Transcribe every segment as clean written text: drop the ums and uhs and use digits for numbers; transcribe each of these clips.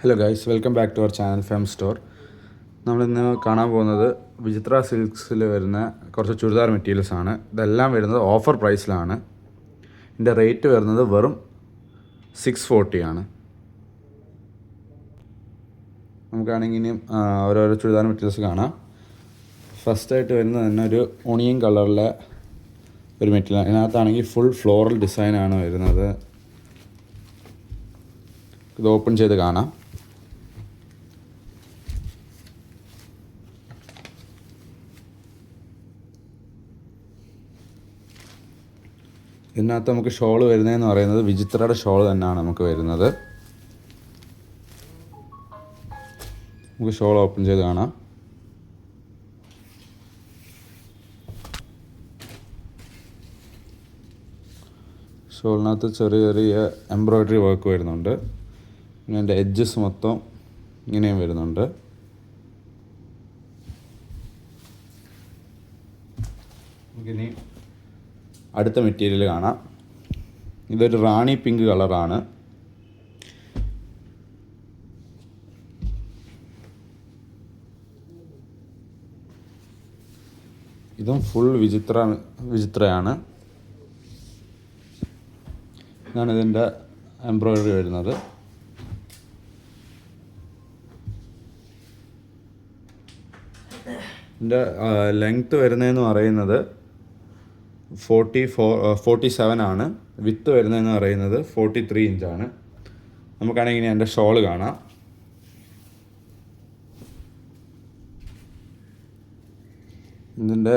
Hello guys, welcome back to our channel fem store. നമ്മളിന്ന് കാണാൻ പോകുന്നത് വിചിത്ര സിൽക്സിൽ വരുന്ന കുറച്ച് ചുരിദാർ മെറ്റീരിയൽസ് ആണ്. ഇതെല്ലാം വരുന്നത് ഓഫർ പ്രൈസിലാണ്. ഇതിൻ്റെ റേറ്റ് വരുന്നത് വെറും 640 ആണ്. നമുക്കാണെങ്കിൽ ഇനിയും ഓരോരോ ചുരിദാർ മെറ്റീരിയൽസ് കാണാം. ഫസ്റ്റായിട്ട് വരുന്നത് തന്നെ ഒരു ഓണിയൻ കളറിലെ ഒരു മെറ്റീരിയൽ. ഇതിനകത്താണെങ്കിൽ ഫുൾ ഫ്ലോറൽ ഡിസൈനാണ് വരുന്നത്. ഇത് ഓപ്പൺ ചെയ്ത് കാണാം. ഇതിനകത്ത് നമുക്ക് ഷോൾ വരുന്നതെന്ന് പറയുന്നത് വിചിത്രയുടെ ഷോൾ തന്നെയാണ് നമുക്ക് വരുന്നത്. നമുക്ക് ഷോൾ ഓപ്പൺ ചെയ്ത് കാണാം. ഷോളിനകത്ത് ചെറിയ ചെറിയ എംബ്രോയ്ഡറി വർക്ക് വരുന്നുണ്ട്. പിന്നെ അതിൻ്റെ എഡ്ജസ് മൊത്തം ഇങ്ങനെയും വരുന്നുണ്ട്. നമുക്കിനി അടുത്ത മെറ്റീരിയൽ കാണാം. ഇതൊരു റാണി പിങ്ക് കളറാണ്. ഇതും ഫുൾ വിചിത്രയാണ്. ഇതാണ് ഇതിൻ്റെ എംബ്രോയ്ഡറി വരുന്നത്. ഇതിൻ്റെ ലെങ്ത്ത് വരുന്നതെന്ന് പറയുന്നത് 47 ആണ്. വിത്ത് വരുന്നതെന്ന് പറയുന്നത് 43 ഇഞ്ചാണ്. നമുക്കാണെങ്കിൽ ഇനി എൻ്റെ ഷോള് കാണാം. ഇതിൻ്റെ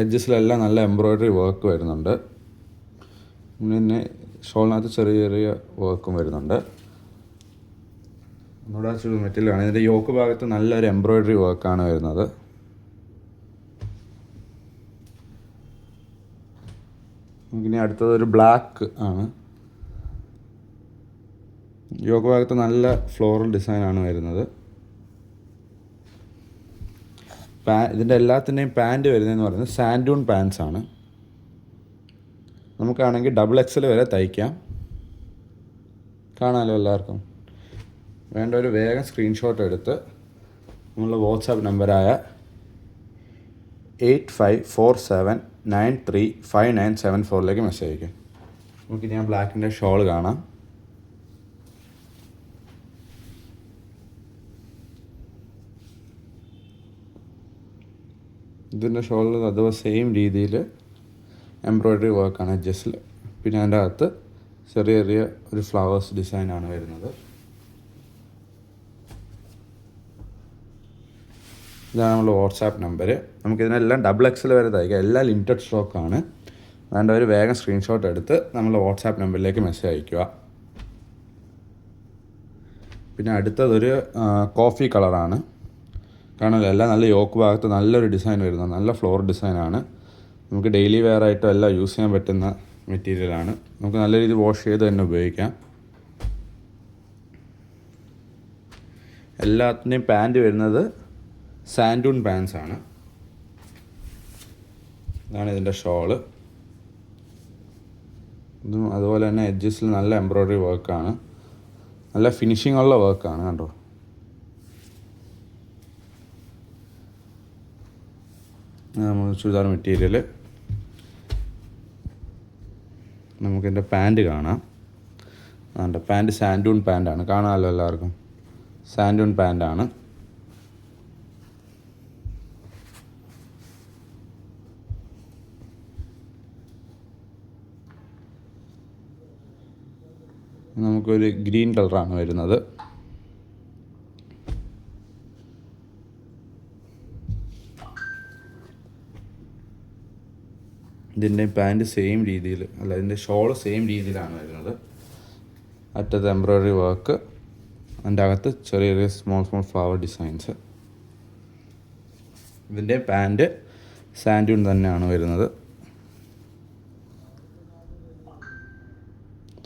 എഡ്ജസിലെല്ലാം നല്ല എംബ്രോയ്ഡറി വർക്ക് വരുന്നുണ്ട്. പിന്നെ ഷോളിനകത്ത് ചെറിയ ചെറിയ വർക്കും വരുന്നുണ്ട്. ഒന്നുകൂടെ മെറ്റീരിയലാണ്. ഇതിൻ്റെ യോക്ക് ഭാഗത്ത് നല്ലൊരു എംബ്രോയ്ഡറി വർക്കാണ് വരുന്നത്. നമുക്കിനി അടുത്തത് ഒരു ബ്ലാക്ക് ആണ്. യോക്ക് ഭാഗത്ത് നല്ല ഫ്ലോറൽ ഡിസൈനാണ് വരുന്നത്. ഇതിൻ്റെ എല്ലാത്തിൻ്റെയും പാൻറ്റ് വരുന്നതെന്ന് പറയുന്നത് സാൻഡൂൺ പാൻസ് ആണ്. നമുക്കാണെങ്കിൽ XXL വരെ തയ്ക്കാം. കാണാമല്ലോ എല്ലാവർക്കും. വേണ്ട ഒരു വേഗം സ്ക്രീൻഷോട്ട് എടുത്ത് നമ്മളുടെ വാട്സാപ്പ് നമ്പറായ 8547935974 മെസ്സേജ് അയക്കാം. നമുക്ക് ഞാൻ ബ്ലാക്കിൻ്റെ ഷോൾ കാണാം. ഇതിൻ്റെ ഷോളിൽ അതുപോലെ സെയിം രീതിയിൽ എംബ്രോയ്ഡറി വർക്കാണ് എഡ്ജസിൽ. പിന്നെ അതിൻ്റെ അകത്ത് ചെറിയ ചെറിയ ഒരു ഫ്ലവേഴ്സ് ഡിസൈനാണ് വരുന്നത്. ഇതാണ് നമ്മുടെ വാട്സാപ്പ് നമ്പർ. നമുക്കിതിനെല്ലാം XXL വരെ തയ്ക്കാം. എല്ലാം ലിമിറ്റഡ് സ്റ്റോക്കാണ്. വേണ്ട ഒരു വേഗം സ്ക്രീൻഷോട്ട് എടുത്ത് നമ്മൾ വാട്സാപ്പ് നമ്പറിലേക്ക് മെസ്സേജ് അയയ്ക്കുക. പിന്നെ അടുത്തതൊരു കോഫി കളറാണ്. കാണുമല്ലോ, എല്ലാം നല്ല യോക്ക് ഭാഗത്ത് നല്ലൊരു ഡിസൈൻ വരുന്നത്. നല്ല ഫ്ലോർ ഡിസൈനാണ്. നമുക്ക് ഡെയിലി വെയർ ആയിട്ടും എല്ലാം യൂസ് ചെയ്യാൻ പറ്റുന്ന മെറ്റീരിയലാണ്. നമുക്ക് നല്ല രീതിയിൽ വാഷ് ചെയ്ത് തന്നെ ഉപയോഗിക്കാം. എല്ലാത്തിൻ്റെയും പാൻറ്റ് വരുന്നത് സാൻഡൂൺ പാൻസ് ആണ്. ഇതാണ് ഇതിൻ്റെ ഷോള്. ഇതും അതുപോലെ തന്നെ എഡ്ജസിൽ നല്ല എംബ്രോയ്ഡറി വർക്കാണ്. നല്ല ഫിനിഷിംഗ് ഉള്ള വർക്കാണ്. കണ്ടോ, നമ്മൾ ചുരിദാർ മെറ്റീരിയൽ. നമുക്കിതിൻ്റെ പാൻറ്റ് കാണാം. അതിൻ്റെ പാൻറ്റ് സാൻഡൂൺ പാൻറ്റാണ്. കാണാമല്ലോ എല്ലാവർക്കും. സാൻഡൂൺ പാൻറ്റാണ്. നമുക്കൊരു ഗ്രീൻ കളറാണ് വരുന്നത്. ഇതിൻ്റെ പാൻറ്റ് സെയിം രീതിയിൽ അല്ല, ഇതിൻ്റെ ഷോള് സെയിം രീതിയിലാണ് വരുന്നത്. അറ്റത്ത് എംബ്രോയ്ഡറി വർക്ക്, അതിൻ്റെ അകത്ത് ചെറിയ ചെറിയ സ്മോൾ ഫ്ലവർ ഡിസൈൻസ്. ഇതിൻ്റെ പാൻറ്റ് സാൻഡൂൺ തന്നെയാണ് വരുന്നത്.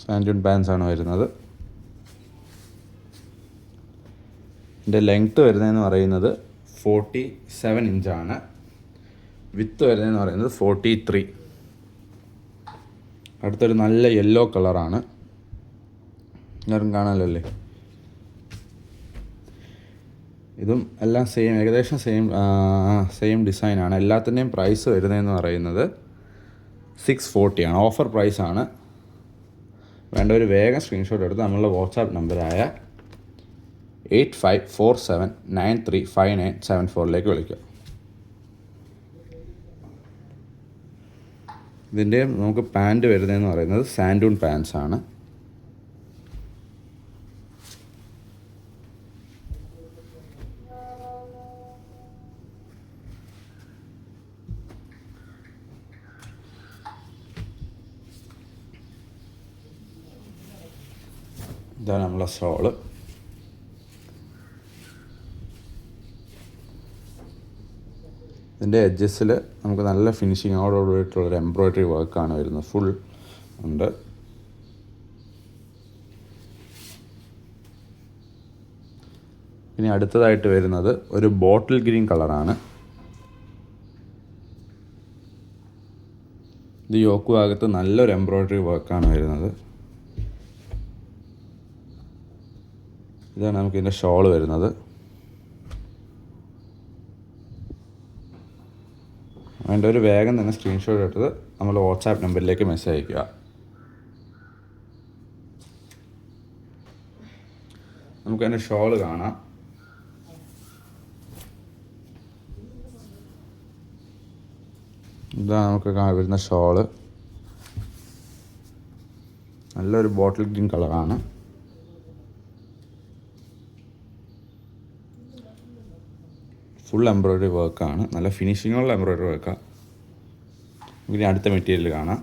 സാൻഡൂൺ പാൻസ് ആണ് വരുന്നത്. ഇതിൻ്റെ ലെങ്ത്ത് വരുന്നതെന്ന് പറയുന്നത് 47 ഇഞ്ചാണ്. വിത്ത് വരുന്നതെന്ന് പറയുന്നത് 43. അടുത്തൊരു നല്ല യെല്ലോ കളറാണ്. എല്ലാവരും കാണാമല്ലോ അല്ലേ. ഇതും എല്ലാം ഏകദേശം സെയിം ഡിസൈനാണ്. എല്ലാത്തിൻ്റെയും പ്രൈസ് വരുന്നതെന്ന് പറയുന്നത് 640 ആണ്. ഓഫർ പ്രൈസാണ്. വേണ്ടവർ വേഗം സ്ക്രീൻഷോട്ട് എടുത്ത് നമ്മളുടെ വാട്സാപ്പ് നമ്പറായ 8547935974 വിളിക്കുക. ഇതിൻ്റെ നമുക്ക് പാൻറ്റ് വരുന്നതെന്ന് പറയുന്നത് സാൻഡൂൺ പാൻസ് ആണ്. ഇതാണ് നമ്മളെ ഷോള്. ഇതിൻ്റെ എഡ്ജസിൽ നമുക്ക് നല്ല ഫിനിഷിങ്ങോടുകൂടിയിട്ടുള്ളൊരു എംബ്രോയ്ഡറി വർക്കാണ് വരുന്നത്. ഫുൾ ഉണ്ട്. ഇനി അടുത്തതായിട്ട് വരുന്നത് ഒരു ബോട്ടിൽ ഗ്രീൻ കളറാണ്. ഇത് യോക്ക് ഭാഗത്ത് നല്ലൊരു എംബ്രോയ്ഡറി വർക്കാണ് വരുന്നത്. ഇതാണ് നമുക്കിതിൻ്റെ ഷോള് വരുന്നത്. അതിൻ്റെ ഒരു വേഗം തന്നെ സ്ക്രീൻഷോട്ട് എടുത്തത് നമ്മൾ വാട്സാപ്പ് നമ്പറിലേക്ക് മെസ്സേജ് അയയ്ക്കുക. നമുക്കതിൻ്റെ ഷോള് കാണാം. ഇതാണ് നമുക്ക് വരുന്ന ഷോള്. നല്ലൊരു ബോട്ടിൽ ഗ്രീൻ കളറാണ്. ഫുൾ എംബ്രോയ്ഡറി വർക്കാണ്. നല്ല ഫിനിഷിങ്ങുള്ള എംബ്രോയ്ഡറി വർക്കാണ്. ഇനി അടുത്ത മെറ്റീരിയൽ കാണാം.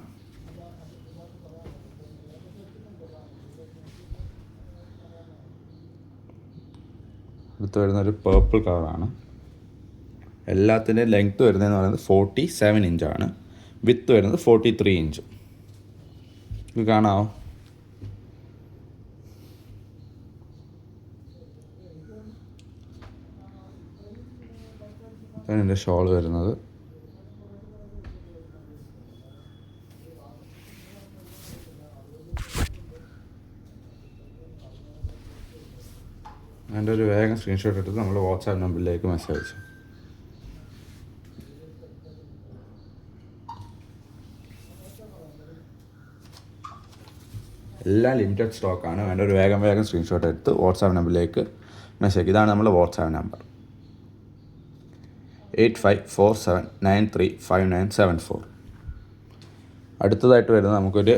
അടുത്ത് വരുന്നൊരു പേർപ്പിൾ കളറാണ്. എല്ലാത്തിൻ്റെയും ലെങ്ത്ത് വരുന്നതെന്ന് പറയുന്നത് 47 ഇഞ്ചാണ്. വിത്ത് വരുന്നത് 43 ഇഞ്ചും. ഇത് കാണാമോ? ഇതാണ് എൻ്റെ ഷോൾ വരുന്നത്. അതിൻ്റെ ഒരു വേഗം സ്ക്രീൻഷോട്ട് എടുത്ത് നമ്മൾ വാട്സാപ്പ് നമ്പറിലേക്ക് മെസ്സേജ് അയച്ചു. എല്ലാം ലിമിറ്റഡ് സ്റ്റോക്കാണ്. വേണ്ട ഒരു വേഗം സ്ക്രീൻഷോട്ട് എടുത്ത് വാട്സാപ്പ് നമ്പറിലേക്ക് മെസ്സേജ്. ഇതാണ് നമ്മുടെ വാട്സാപ്പ് നമ്പർ 8547935974. അടുത്തതായിട്ട് വരുന്നത് നമുക്കൊരു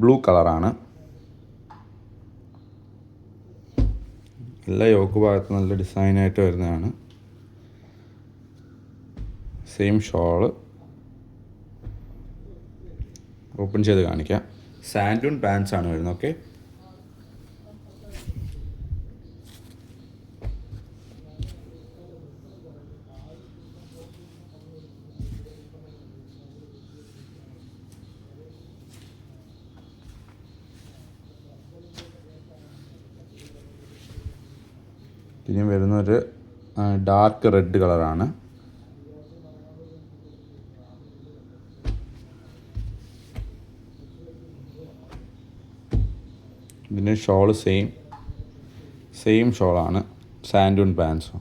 ബ്ലൂ കളറാണ്. എല്ലാ യോക്ക് ഭാഗത്ത് നല്ല ഡിസൈനായിട്ട് വരുന്നതാണ്. സെയിം ഷോള് ഓപ്പൺ ചെയ്ത് കാണിക്കാം. സാൻഡൂൺ പാൻസ് ആണ് വരുന്നത്. ഓക്കെ, ഇനി വരുന്നൊരു ഡാർക്ക് റെഡ് കളറാണ്. ഇതിൻ്റെ ഷോള് സെയിം ഷോളാണ്. സാൻഡൂൺ പാൻസും.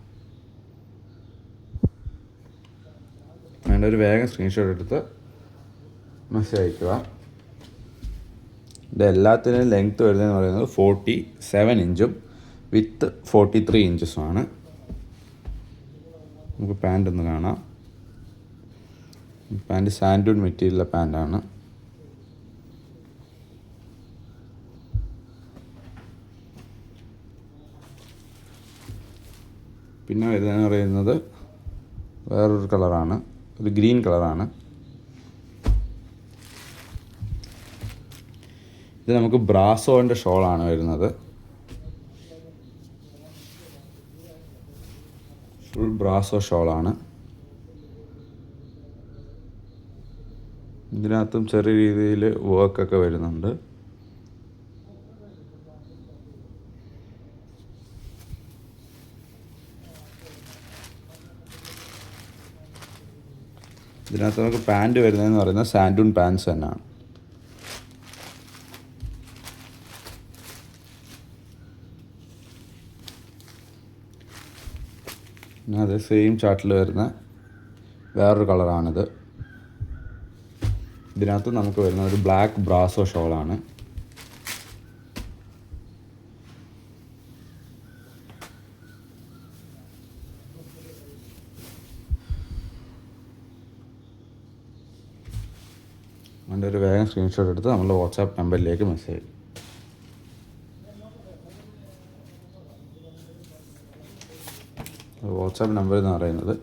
അതിൻ്റെ ഒരു വേഗം സ്ക്രീൻഷോട്ട് എടുത്ത് മെസ്സേജ് അയക്കുക. ഇത് എല്ലാത്തിനും ലെങ്ത്ത് വരുന്നതെന്ന് പറയുന്നത് 47 ഇഞ്ചും വിത്ത് 43 ഇഞ്ചസുമാണ്. നമുക്ക് പാൻ്റ് ഒന്ന് കാണാം. പാൻറ്റ് സാൻഡൂൺ മെറ്റീരിയലിലെ പാൻറ്റാണ്. പിന്നെ വരുന്നതെന്ന് പറയുന്നത് വേറൊരു കളറാണ്. ഒരു ഗ്രീൻ കളറാണ്. ഇത് നമുക്ക് ബ്രാസോൻ്റെ ഷോളാണ് വരുന്നത്. ഫുൾ ബ്രാസോ ഷോളാണ്. ഇതിനകത്തും ചെറിയ രീതിയിൽ വർക്കൊക്കെ വരുന്നുണ്ട്. ഇതിനകത്ത് നമുക്ക് പാൻറ്റ് വരുന്നതെന്ന് പറയുന്നത് സാൻഡൂൺ പാൻസ് തന്നെയാണ്. പിന്നെ അത് സെയിം ചാർട്ടിൽ വരുന്ന വേറൊരു കളറാണിത്. ഇതിനകത്ത് നമുക്ക് വരുന്ന ഒരു ബ്ലാക്ക് ബ്രാസോ ഷോളാണ്. അതിൻ്റെ ഒരു വേഗം സ്ക്രീൻഷോട്ട് എടുത്ത് നമ്മുടെ വാട്സാപ്പ് നമ്പറിലേക്ക് മെസ്സേജ്. വാട്സാപ്പ് നമ്പർ എന്ന് പറയുന്നത്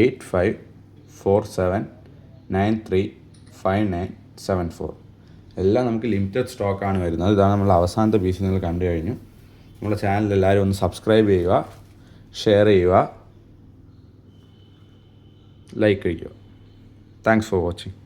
8547935974. എല്ലാം നമുക്ക് ലിമിറ്റഡ് സ്റ്റോക്കാണ് വരുന്നത്. ഇതാണ് നമ്മൾ അവസാനത്തെ പീസ് നിങ്ങൾ കണ്ടു കഴിഞ്ഞു. നമ്മുടെ ചാനൽ എല്ലാവരും ഒന്ന് സബ്സ്ക്രൈബ് ചെയ്യുക, ഷെയർ ചെയ്യുക, ലൈക്ക് ചെയ്യുക. Thanks for watching.